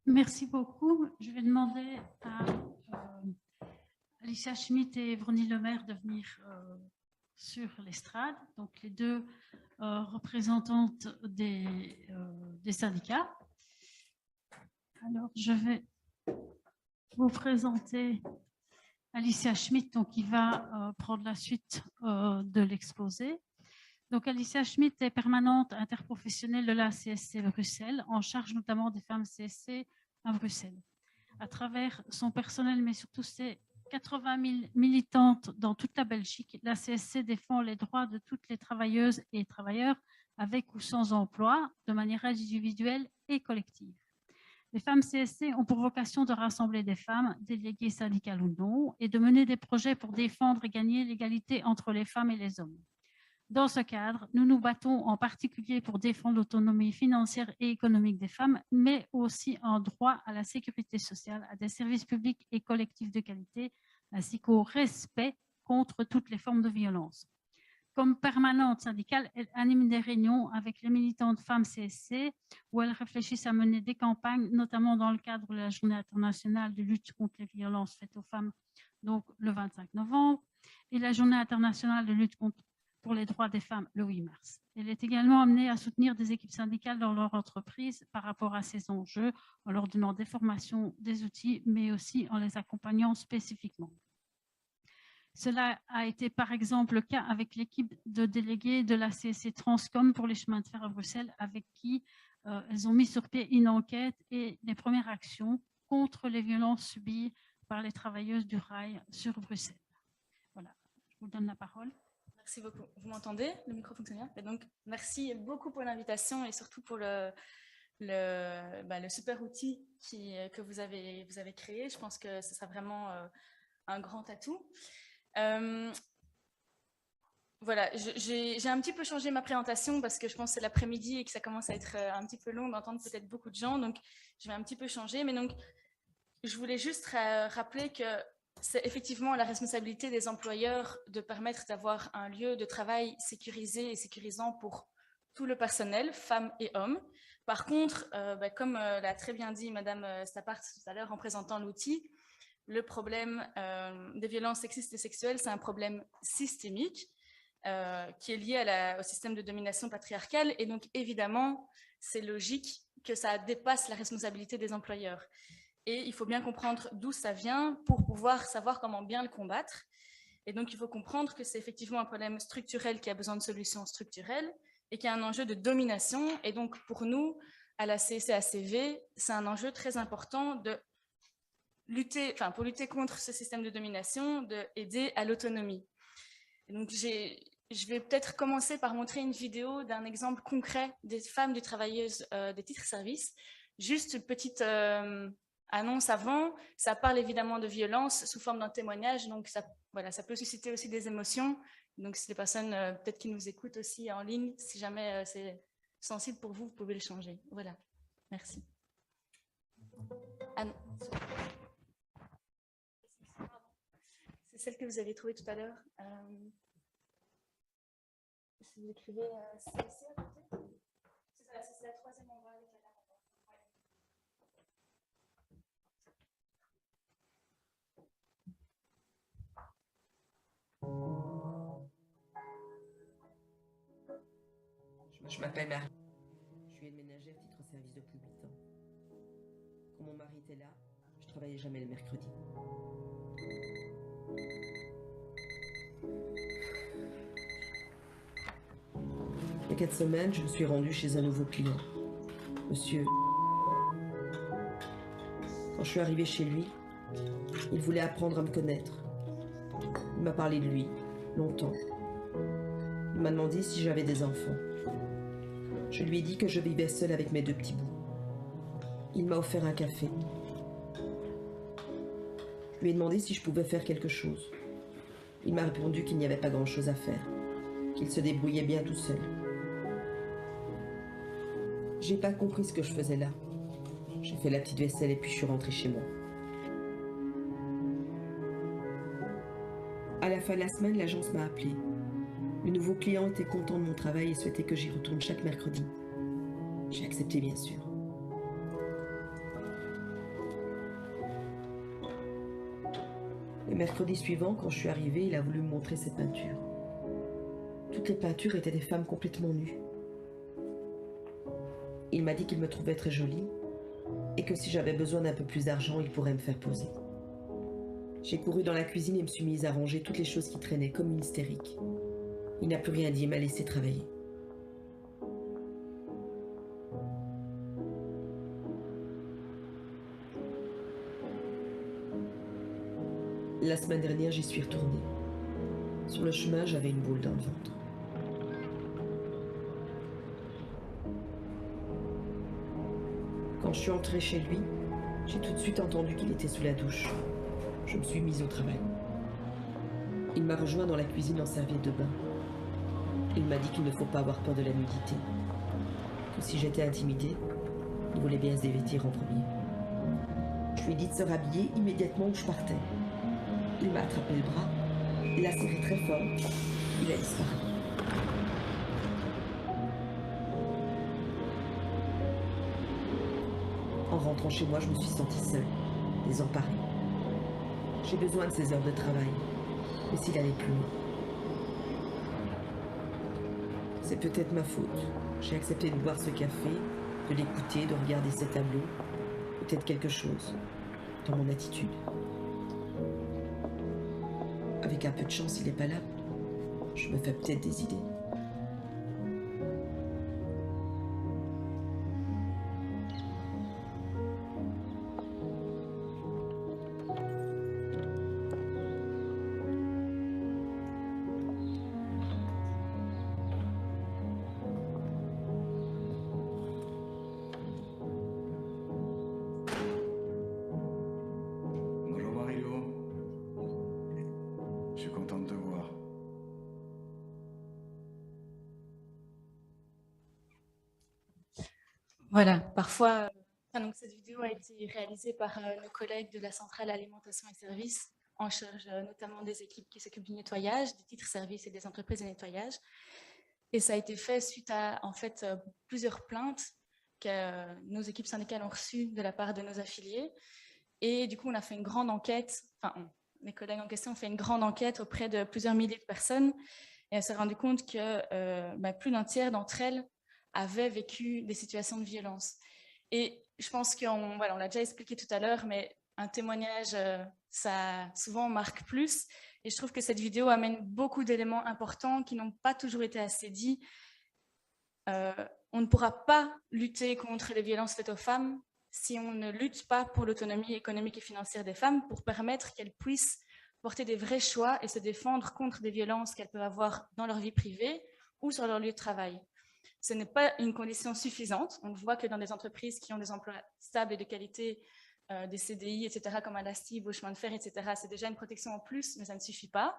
Merci beaucoup. Je vais demander à Alicia Schmitt et Véronique Lemaire de venir sur l'estrade, donc les deux représentantes des syndicats. Alors, je vais vous présenter Alicia Schmitt, donc, qui va prendre la suite de l'exposé. Donc, Alicia Schmitt est permanente interprofessionnelle de la CSC Bruxelles, en charge notamment des femmes CSC à Bruxelles. À travers son personnel, mais surtout ses 80 000 militantes dans toute la Belgique, la CSC défend les droits de toutes les travailleuses et travailleurs avec ou sans emploi, de manière individuelle et collective. Les femmes CSC ont pour vocation de rassembler des femmes, déléguées syndicales ou non, et de mener des projets pour défendre et gagner l'égalité entre les femmes et les hommes. Dans ce cadre, nous nous battons en particulier pour défendre l'autonomie financière et économique des femmes, mais aussi un droit à la sécurité sociale, à des services publics et collectifs de qualité, ainsi qu'au respect contre toutes les formes de violence. Comme permanente syndicale, elle anime des réunions avec les militantes femmes CSC où elles réfléchissent à mener des campagnes, notamment dans le cadre de la Journée internationale de lutte contre les violences faites aux femmes, donc le 25 novembre, et la Journée internationale de lutte pour les droits des femmes le 8 mars. Elle est également amenée à soutenir des équipes syndicales dans leur entreprise par rapport à ces enjeux, en leur donnant des formations, des outils, mais aussi en les accompagnant spécifiquement. Cela a été par exemple le cas avec l'équipe de délégués de la CSC Transcom pour les chemins de fer à Bruxelles, avec qui elles ont mis sur pied une enquête et des premières actions contre les violences subies par les travailleuses du rail sur Bruxelles. Voilà, je vous donne la parole. Merci beaucoup. Vous m'entendez? Le micro fonctionne bien? Et donc, merci beaucoup pour l'invitation et surtout pour le super outil que vous avez créé. Je pense que ce sera vraiment un grand atout. Voilà, j'ai un petit peu changé ma présentation parce que je pense que c'est l'après-midi et que ça commence à être un petit peu long d'entendre peut-être beaucoup de gens. Donc, je vais un petit peu changer. Mais donc, je voulais juste rappeler que c'est effectivement la responsabilité des employeurs de permettre d'avoir un lieu de travail sécurisé et sécurisant pour tout le personnel, femmes et hommes. Par contre, comme l'a très bien dit Madame Stapart tout à l'heure en présentant l'outil, le problème des violences sexistes et sexuelles, c'est un problème systémique qui est lié au système de domination patriarcale. Et donc, évidemment, c'est logique que ça dépasse la responsabilité des employeurs. Et il faut bien comprendre d'où ça vient pour pouvoir savoir comment bien le combattre. Et donc, il faut comprendre que c'est effectivement un problème structurel qui a besoin de solutions structurelles et qui a un enjeu de domination. Et donc, pour nous, à la CSC-ACV, c'est un enjeu très important de pour lutter contre ce système de domination, d'aider à l'autonomie. Donc, je vais peut-être commencer par montrer une vidéo d'un exemple concret des femmes du travailleuses des titres-services. Juste une petite annonce avant, ça parle évidemment de violence sous forme d'un témoignage, donc ça peut susciter aussi des émotions. Donc, si les personnes peut-être qui nous écoutent aussi en ligne, si jamais c'est sensible pour vous, vous pouvez le changer. Voilà, merci. C'est celle que vous avez trouvée tout à l'heure. Si vous écrivez CSC à côté, c'est la troisième endroit avec la dame. Je m'appelle Marie. Je suis aide-ménagère titre service depuis 8 ans. Quand mon mari était là, je travaillais jamais le mercredi. Il y a 4 semaines, je me suis rendue chez un nouveau client, monsieur. Quand je suis arrivée chez lui, il voulait apprendre à me connaître. Il m'a parlé de lui, longtemps. Il m'a demandé si j'avais des enfants. Je lui ai dit que je vivais seule avec mes 2 petits bouts. Il m'a offert un café. Je lui ai demandé si je pouvais faire quelque chose. Il m'a répondu qu'il n'y avait pas grand-chose à faire, qu'il se débrouillait bien tout seul. J'ai pas compris ce que je faisais là. J'ai fait la petite vaisselle et puis je suis rentrée chez moi. À la fin de la semaine, l'agence m'a appelée. Le nouveau client était content de mon travail et souhaitait que j'y retourne chaque mercredi. J'ai accepté, bien sûr. Le mercredi suivant, quand je suis arrivée, il a voulu me montrer ses peintures. Toutes les peintures étaient des femmes complètement nues. Il m'a dit qu'il me trouvait très jolie et que si j'avais besoin d'un peu plus d'argent, il pourrait me faire poser. J'ai couru dans la cuisine et me suis mise à ranger toutes les choses qui traînaient comme une hystérique. Il n'a plus rien dit et m'a laissé travailler. La semaine dernière, j'y suis retournée. Sur le chemin, j'avais une boule dans le ventre. Quand je suis entrée chez lui, j'ai tout de suite entendu qu'il était sous la douche. Je me suis mise au travail. Il m'a rejoint dans la cuisine en serviette de bain. Il m'a dit qu'il ne faut pas avoir peur de la nudité. Que si j'étais intimidée, il voulait bien se dévêtir en premier. Je lui ai dit de se rhabiller immédiatement où je partais. Il m'a attrapé le bras, il a serré très fort, il a disparu. En rentrant chez moi, je me suis sentie seule, désemparée. J'ai besoin de ces heures de travail, mais s'il allait plus loin. C'est peut-être ma faute. J'ai accepté de boire ce café, de l'écouter, de regarder ces tableaux. Peut-être quelque chose dans mon attitude. Avec un peu de chance, il n'est pas là. Je me fais peut-être des idées. Bonjour Mario. Je suis contente de te voir. Voilà, parfois, donc cette vidéo a été réalisée par nos collègues de la Centrale Alimentation et Services, en charge notamment des équipes qui s'occupent du nettoyage, des titres services et des entreprises de nettoyage. Et ça a été fait suite à en fait plusieurs plaintes que nos équipes syndicales ont reçues de la part de nos affiliés. Et du coup, on a fait une grande enquête, mes collègues en question ont fait une grande enquête auprès de plusieurs milliers de personnes. Et on s'est rendu compte que plus d'un tiers d'entre elles avaient vécu des situations de violence. Et je pense qu'on on l'a déjà expliqué tout à l'heure, mais un témoignage, ça souvent marque plus. Et je trouve que cette vidéo amène beaucoup d'éléments importants qui n'ont pas toujours été assez dits. On ne pourra pas lutter contre les violences faites aux femmes si on ne lutte pas pour l'autonomie économique et financière des femmes, pour permettre qu'elles puissent porter des vrais choix et se défendre contre des violences qu'elles peuvent avoir dans leur vie privée ou sur leur lieu de travail. Ce n'est pas une condition suffisante. On voit que dans des entreprises qui ont des emplois stables et de qualité, des CDI, etc., comme à la STIB, au chemin de fer, etc., c'est déjà une protection en plus, mais ça ne suffit pas.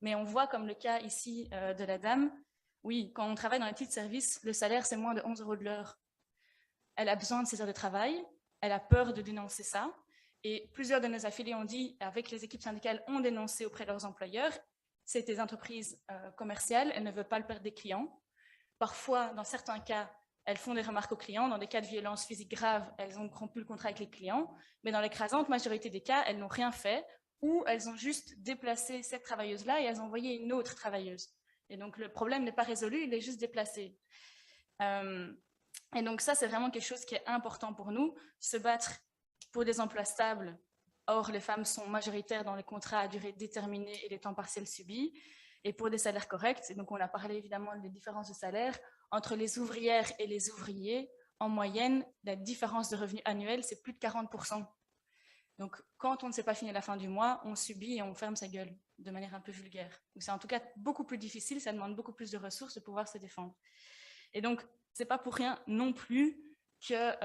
Mais on voit, comme le cas ici de la dame, oui, quand on travaille dans les titres de service, le salaire, c'est moins de 11 € de l'heure. Elle a besoin de ses heures de travail, elle a peur de dénoncer ça. Et plusieurs de nos affiliés ont dit, avec les équipes syndicales, ont dénoncé auprès de leurs employeurs. C'est des entreprises commerciales, elles ne veulent pas le perdre des clients. Parfois, dans certains cas, elles font des remarques aux clients. Dans des cas de violence physique grave, elles ont rompu le contrat avec les clients. Mais dans l'écrasante majorité des cas, elles n'ont rien fait ou elles ont juste déplacé cette travailleuse-là et elles ont envoyé une autre travailleuse. Et donc, le problème n'est pas résolu, il est juste déplacé. Et donc, ça, c'est vraiment quelque chose qui est important pour nous, se battre pour des emplois stables. Or, les femmes sont majoritaires dans les contrats à durée déterminée et les temps partiels subis, et pour des salaires corrects. Et donc, on a parlé évidemment des différences de salaire entre les ouvrières et les ouvriers. En moyenne, la différence de revenus annuels, c'est plus de 40%. Donc, quand on ne sait pas finir la fin du mois, on subit et on ferme sa gueule de manière un peu vulgaire. C'est en tout cas beaucoup plus difficile, ça demande beaucoup plus de ressources de pouvoir se défendre. Et donc, ce n'est pas pour rien non plus que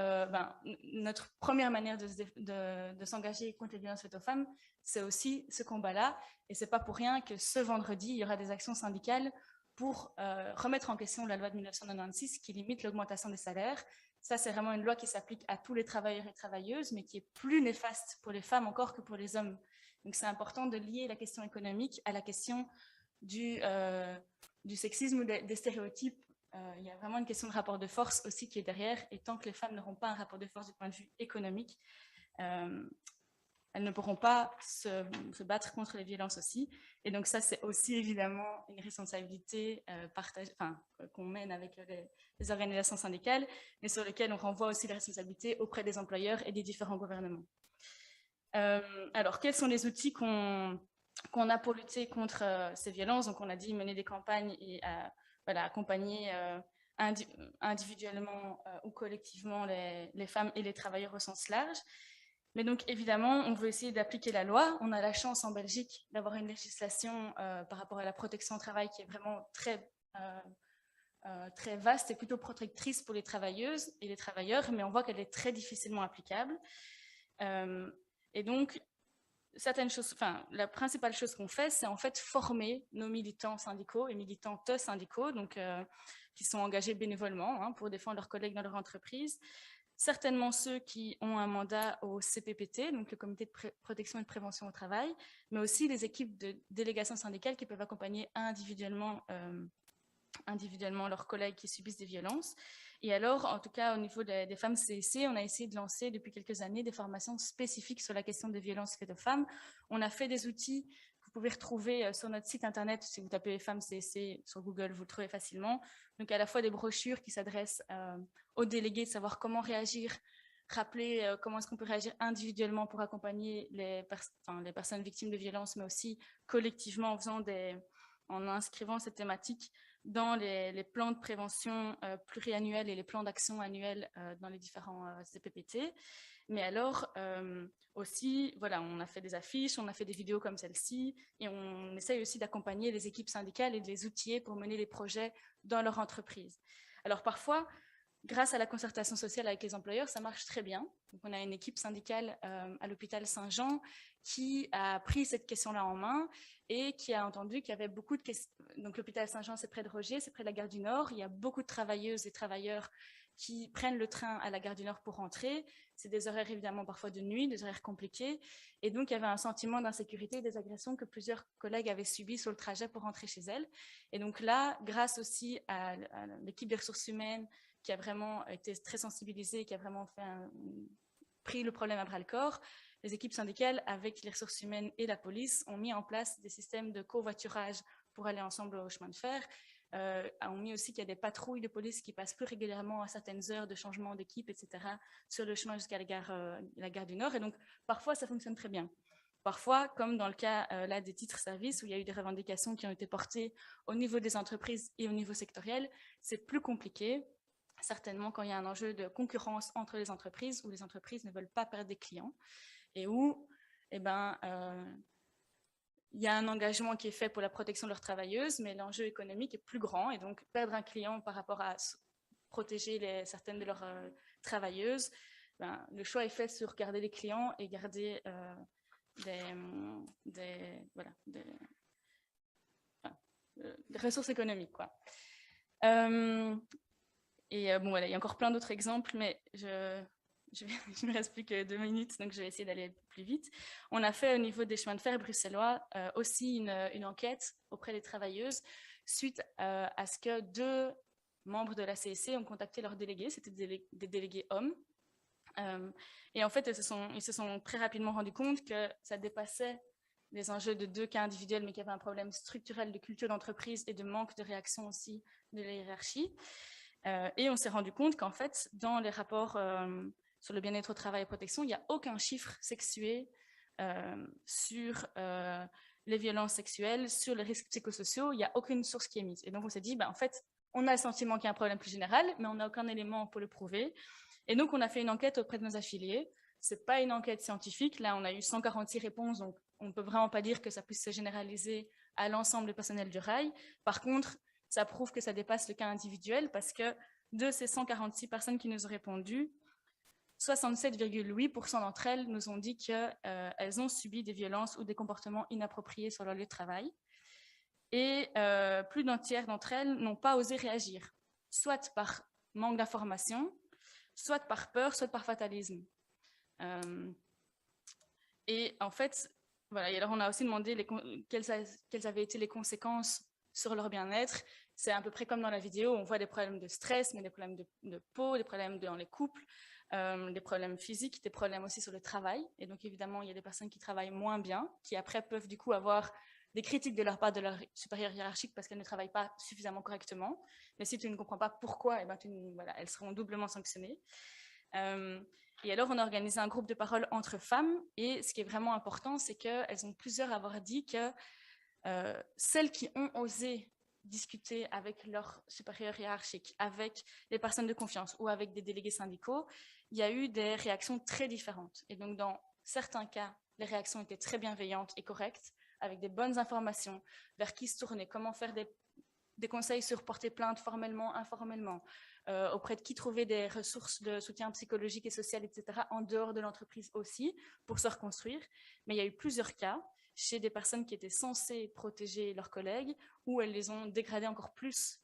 notre première manière de s'engager contre les violences faites aux femmes, c'est aussi ce combat-là. Et ce n'est pas pour rien que ce vendredi, il y aura des actions syndicales pour remettre en question la loi de 1996 qui limite l'augmentation des salaires. Ça, c'est vraiment une loi qui s'applique à tous les travailleurs et travailleuses, mais qui est plus néfaste pour les femmes encore que pour les hommes. Donc, c'est important de lier la question économique à la question du sexisme ou des stéréotypes. Il y a vraiment une question de rapport de force aussi qui est derrière. Et tant que les femmes n'auront pas un rapport de force du point de vue économique, elles ne pourront pas se battre contre les violences aussi. Et donc ça, c'est aussi évidemment une responsabilité qu'on mène avec les organisations syndicales, mais sur lesquelles on renvoie aussi les responsabilités auprès des employeurs et des différents gouvernements. Alors, quels sont les outils qu'on a pour lutter contre ces violences? Donc, on a dit mener des campagnes et accompagner individuellement ou collectivement les femmes et les travailleurs au sens large. Mais donc, évidemment, on veut essayer d'appliquer la loi. On a la chance en Belgique d'avoir une législation par rapport à la protection au travail qui est vraiment très vaste et plutôt protectrice pour les travailleuses et les travailleurs, mais on voit qu'elle est très difficilement applicable. Et donc, la principale chose qu'on fait, c'est en fait former nos militants syndicaux et militantes syndicaux, donc, qui sont engagés bénévolement pour défendre leurs collègues dans leur entreprise. Certainement ceux qui ont un mandat au CPPT, donc le Comité de protection et de prévention au travail, mais aussi les équipes de délégation syndicale qui peuvent accompagner individuellement leurs collègues qui subissent des violences. Et alors, en tout cas, au niveau des femmes CSC, on a essayé de lancer depuis quelques années des formations spécifiques sur la question des violences faites aux femmes. On a fait des outils que vous pouvez retrouver sur notre site internet. Si vous tapez femmes CSC sur Google, vous le trouvez facilement. Donc, à la fois des brochures qui s'adressent aux délégués, de savoir comment réagir, rappeler comment est-ce qu'on peut réagir individuellement pour accompagner les personnes victimes de violences, mais aussi collectivement en inscrivant cette thématique dans les plans de prévention pluriannuels et les plans d'action annuels dans les différents CPPT. Mais alors, aussi, voilà, on a fait des affiches, on a fait des vidéos comme celle-ci, et on essaye aussi d'accompagner les équipes syndicales et de les outiller pour mener les projets dans leur entreprise. Alors parfois, grâce à la concertation sociale avec les employeurs, ça marche très bien. Donc, on a une équipe syndicale à l'hôpital Saint-Jean qui a pris cette question-là en main et qui a entendu qu'il y avait beaucoup de questions. Donc, l'hôpital Saint-Jean, c'est près de Rogier, c'est près de la gare du Nord. Il y a beaucoup de travailleuses et travailleurs qui prennent le train à la gare du Nord pour rentrer. C'est des horaires évidemment parfois de nuit, des horaires compliqués. Et donc, il y avait un sentiment d'insécurité et des agressions que plusieurs collègues avaient subies sur le trajet pour rentrer chez elles. Et donc là, grâce aussi à l'équipe des ressources humaines, qui a vraiment été très sensibilisée, qui a vraiment pris le problème à bras-le-corps, les équipes syndicales, avec les ressources humaines et la police, ont mis en place des systèmes de covoiturage pour aller ensemble au chemin de fer, ont mis aussi qu'il y a des patrouilles de police qui passent plus régulièrement à certaines heures de changement d'équipe, etc., sur le chemin jusqu'à la gare du Nord. Et donc, parfois, ça fonctionne très bien. Parfois, comme dans le cas là des titres services, où il y a eu des revendications qui ont été portées au niveau des entreprises et au niveau sectoriel, c'est plus compliqué. Certainement quand il y a un enjeu de concurrence entre les entreprises, où les entreprises ne veulent pas perdre des clients, et où il y a un engagement qui est fait pour la protection de leurs travailleuses, mais l'enjeu économique est plus grand, et donc perdre un client par rapport à protéger certaines de leurs travailleuses, le choix est fait sur garder les clients et garder des ressources économiques, quoi. Et bon, voilà, il y a encore plein d'autres exemples, mais je me reste plus que 2 minutes, donc je vais essayer d'aller plus vite. On a fait au niveau des chemins de fer bruxellois aussi une enquête auprès des travailleuses suite à ce que 2 membres de la CSC ont contacté leurs délégués, c'était des délégués hommes. Et en fait, ils se sont très rapidement rendus compte que ça dépassait les enjeux de 2 cas individuels, mais qu'il y avait un problème structurel de culture d'entreprise et de manque de réaction aussi de la hiérarchie. Et on s'est rendu compte qu'en fait, dans les rapports sur le bien-être au travail et protection, il n'y a aucun chiffre sexué sur les violences sexuelles, sur les risques psychosociaux, il n'y a aucune source qui est mise. Et donc, on s'est dit, en fait, on a le sentiment qu'il y a un problème plus général, mais on n'a aucun élément pour le prouver. Et donc, on a fait une enquête auprès de nos affiliés. Ce n'est pas une enquête scientifique. Là, on a eu 146 réponses, donc on ne peut vraiment pas dire que ça puisse se généraliser à l'ensemble du personnel du rail. Par contre, ça prouve que ça dépasse le cas individuel parce que de ces 146 personnes qui nous ont répondu, 67,8% d'entre elles nous ont dit qu'elles ont subi des violences ou des comportements inappropriés sur leur lieu de travail. Et plus d'un tiers d'entre elles n'ont pas osé réagir, soit par manque d'information, soit par peur, soit par fatalisme. Et en fait, voilà. Et alors on a aussi demandé quelles avaient été les conséquences sur leur bien-être. C'est à peu près comme dans la vidéo, on voit des problèmes de stress, mais des problèmes de peau, des problèmes dans les couples, des problèmes physiques, des problèmes aussi sur le travail. Et donc, évidemment, il y a des personnes qui travaillent moins bien, qui après peuvent du coup avoir des critiques de leur part de leur supérieur hiérarchique parce qu'elles ne travaillent pas suffisamment correctement. Mais si tu ne comprends pas pourquoi, eh ben, voilà, elles seront doublement sanctionnées. Et alors, on a organisé un groupe de parole entre femmes. Et ce qui est vraiment important, c'est qu'elles ont plusieurs à avoir dit que celles qui ont osé discuter avec leur supérieur hiérarchique, avec les personnes de confiance ou avec des délégués syndicaux, il y a eu des réactions très différentes. Et donc, dans certains cas, les réactions étaient très bienveillantes et correctes, avec des bonnes informations, vers qui se tourner, comment faire des conseils sur porter plainte formellement, informellement, auprès de qui trouver des ressources de soutien psychologique et social, etc., en dehors de l'entreprise aussi, pour se reconstruire. Mais il y a eu plusieurs cas chez des personnes qui étaient censées protéger leurs collègues, où elles les ont dégradés encore plus.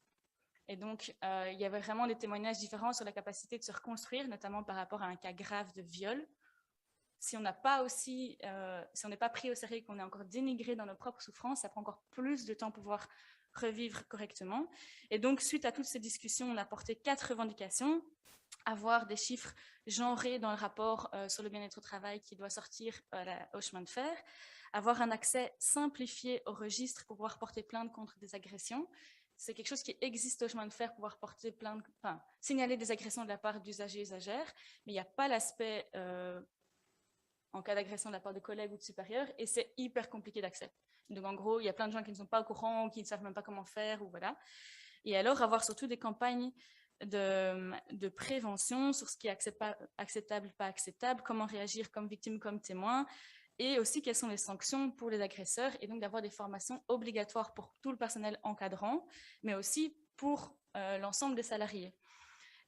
Et donc, il y avait vraiment des témoignages différents sur la capacité de se reconstruire, notamment par rapport à un cas grave de viol. Si on n'a pas aussi, si on n'est pas pris au sérieux, qu'on est encore dénigré dans nos propres souffrances, ça prend encore plus de temps pour pouvoir revivre correctement. Et donc, suite à toutes ces discussions, on a porté 4 revendications: avoir des chiffres genrés dans le rapport sur le bien-être au travail qui doit sortir au chemin de fer, avoir un accès simplifié au registre pour pouvoir porter plainte contre des agressions. C'est quelque chose qui existe au chemin de fer, pouvoir porter plainte, enfin, signaler des agressions de la part d'usagers et usagères, mais il n'y a pas l'aspect en cas d'agression de la part de collègues ou de supérieurs, et c'est hyper compliqué d'accès. Donc en gros, il y a plein de gens qui ne sont pas au courant ou qui ne savent même pas comment faire, ou voilà. Et alors avoir surtout des campagnes de prévention sur ce qui est acceptable, pas acceptable, comment réagir comme victime, comme témoin, et aussi quelles sont les sanctions pour les agresseurs, et donc d'avoir des formations obligatoires pour tout le personnel encadrant, mais aussi pour l'ensemble des salariés.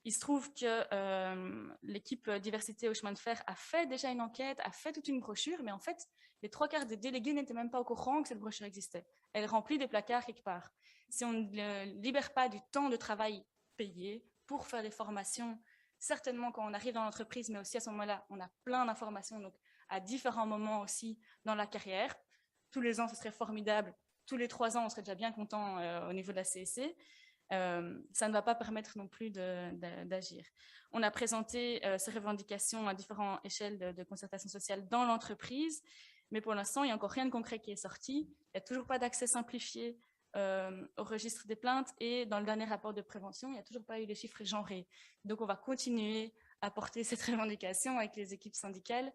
Il se trouve que l'équipe diversité au chemin de fer a fait déjà une enquête, a fait toute une brochure, mais en fait, les 3/4 des délégués n'étaient même pas au courant que cette brochure existait. Elle remplit des placards quelque part. Si on ne libère pas du temps de travail payé pour faire des formations, certainement quand on arrive dans l'entreprise, mais aussi à ce moment-là, on a plein d'informations, donc à différents moments aussi dans la carrière. Tous les ans, ce serait formidable. Tous les 3 ans, on serait déjà bien content au niveau de la CSC. Ça ne va pas permettre non plus d'agir. On a présenté ces revendications à différentes échelles de concertation sociale dans l'entreprise, mais pour l'instant, il n'y a encore rien de concret qui est sorti. Il n'y a toujours pas d'accès simplifié au registre des plaintes, et dans le dernier rapport de prévention, il n'y a toujours pas eu les chiffres genrés. Donc, on va continuer à porter cette revendication avec les équipes syndicales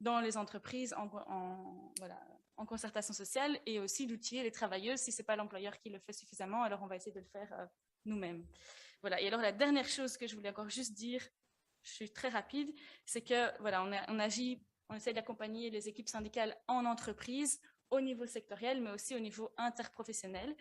dans les entreprises en concertation sociale, et aussi d'outiller les travailleuses. Si ce n'est pas l'employeur qui le fait suffisamment, alors on va essayer de le faire nous-mêmes. Voilà. Et alors la dernière chose que je voulais encore juste dire, je suis très rapide, c'est que voilà, on essaie d'accompagner les équipes syndicales en entreprise, au niveau sectoriel, mais aussi au niveau interprofessionnel.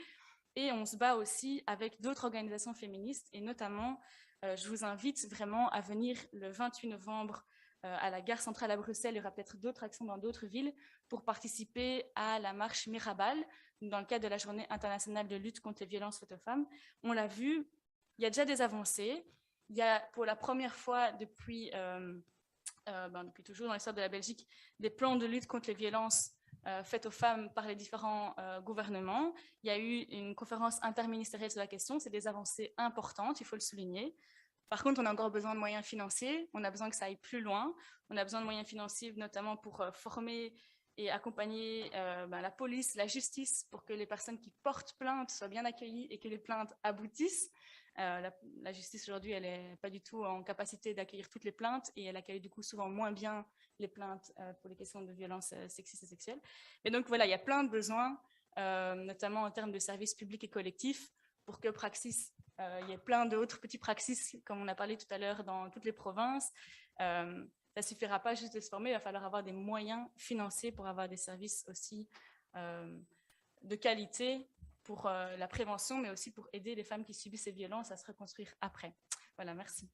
Et on se bat aussi avec d'autres organisations féministes, et notamment, je vous invite vraiment à venir le 28 novembre à la gare centrale à Bruxelles. Il y aura peut-être d'autres actions dans d'autres villes pour participer à la marche Mirabal, dans le cadre de la Journée internationale de lutte contre les violences faites aux femmes. On l'a vu, il y a déjà des avancées. Il y a pour la première fois depuis toujours dans l'histoire de la Belgique, des plans de lutte contre les violences faites aux femmes par les différents gouvernements. Il y a eu une conférence interministérielle sur la question. C'est des avancées importantes, il faut le souligner. Par contre, on a encore besoin de moyens financiers, on a besoin que ça aille plus loin, on a besoin de moyens financiers notamment pour former et accompagner la police, la justice, pour que les personnes qui portent plainte soient bien accueillies et que les plaintes aboutissent. La justice aujourd'hui, elle n'est pas du tout en capacité d'accueillir toutes les plaintes, et elle accueille du coup souvent moins bien les plaintes pour les questions de violences sexistes et sexuelles. Et donc voilà, il y a plein de besoins, notamment en termes de services publics et collectifs, pour que Praxis, il y a plein d'autres petits Praxis, comme on a parlé tout à l'heure, dans toutes les provinces. Ça ne suffira pas juste de se former, il va falloir avoir des moyens financiers pour avoir des services aussi de qualité pour la prévention, mais aussi pour aider les femmes qui subissent ces violences à se reconstruire après. Voilà, merci.